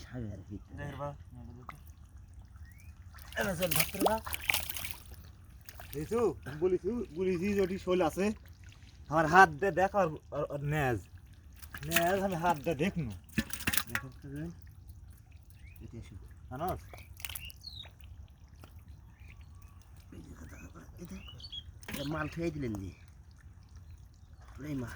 সাগর ভিতরে দেখের বা এনা চল ভাত করে দাও এইছু বলিছি যদি শোল আছে আমার হাত দে দেখ আর নেজ আমি হাত দে দেখনু দেখো তো এটা এসো জানোস এটা মাল খেয়ে দিলেন জি এই মা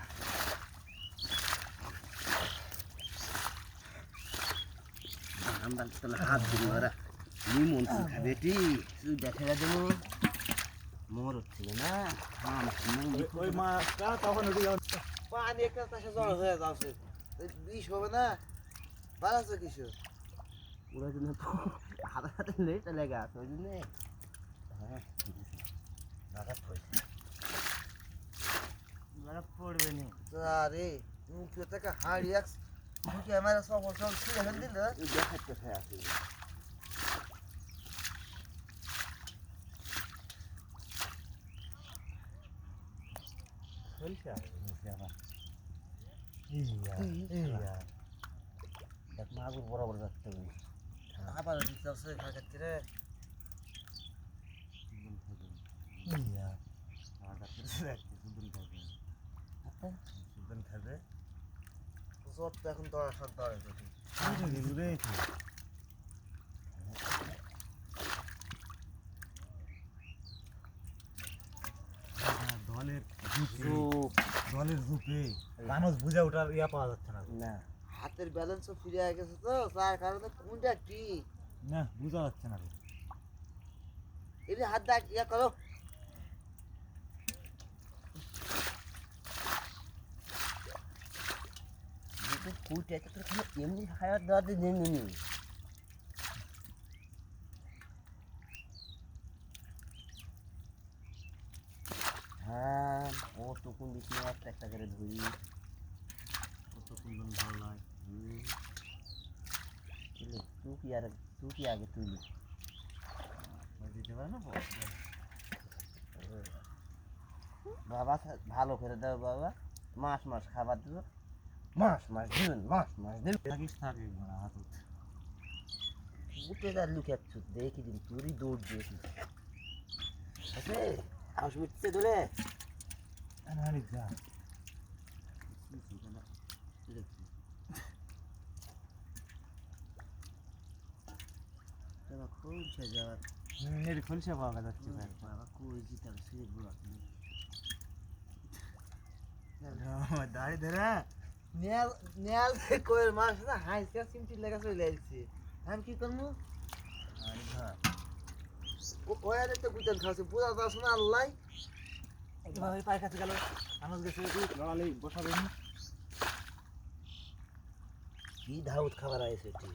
আমরা তো হাত দিল ওরা নিমন বেটি তুই দেখে দেবো মোর হচ্ছে না ওই মাছটা তখন ওটি পানি একটা তাসে জল হয়ে যাচ্ছে বিষ হবে না বাড়াচ্ছে কিছু ওরা জন্য তো হাতে হাতে লেটা লেগে আছে ওই জন্যে হ্যাঁ লাগাত পড়ছে লাগাত পড়বে নি আরে মুখে থেকে হাড়ি এক মুখে আমার সব সব ছিঁড়ে ফেল দিল দেখাতে খায় আছে চলছে আমার দেখ মাগুর বরাবর যাচ্ছে আবার দিতেছে খাইতে রে সুদন খাবে সব তো এখন তো সব ধরে দলের রূপে মানুষ বুঝে ওঠার ইয়া পাওয়া যাচ্ছে না না হাতের ব্যালেন্সও ফিরে গেছে তো তার কারণে কোনটা কি না বোঝা যাচ্ছে না এই হাত দেখ ইয়া করো কুইটা তো খালি এমনি খাওয়ার দেওয়া দিয়ে নিনি হ্যাঁ ও টুকুন দিচ্ছি একটা একটা করে ধরি কত কুন্দন ভালো লাগে তুই কি আগে তুইলি দিতে পারে না বাবা ভালো করে দাও বাবা মাস মাস খাবার দেবো মাস দিবেন মাস দিবেন থাকিস থাকে হাত উঠে তার লুকাচ্ছ দেখি দিন তুই দৌড় দিয়েছিস আছে হাউস মিটছে ধরে আরে যা কোন সে যাওয়ার এর খলসা পাওয়া যাচ্ছে ভাই বাবা কই জিতাম সে বুড়া দাঁড়িয়ে ধরে নেয়াল নেয়াল কোয়ের মাছ না হাইসকা সিমটি লেগে চলে আসছে আমি কি করবো আর ঘর ও কয়ারে তো গুতেন খাচ্ছে বুঝা যাচ্ছে না আল্লাহ এইভাবে পায়ের কাছে গেল মানুষ গেছে লড়ালেই বসাবে কি ধাউত খাবার আইছে তুই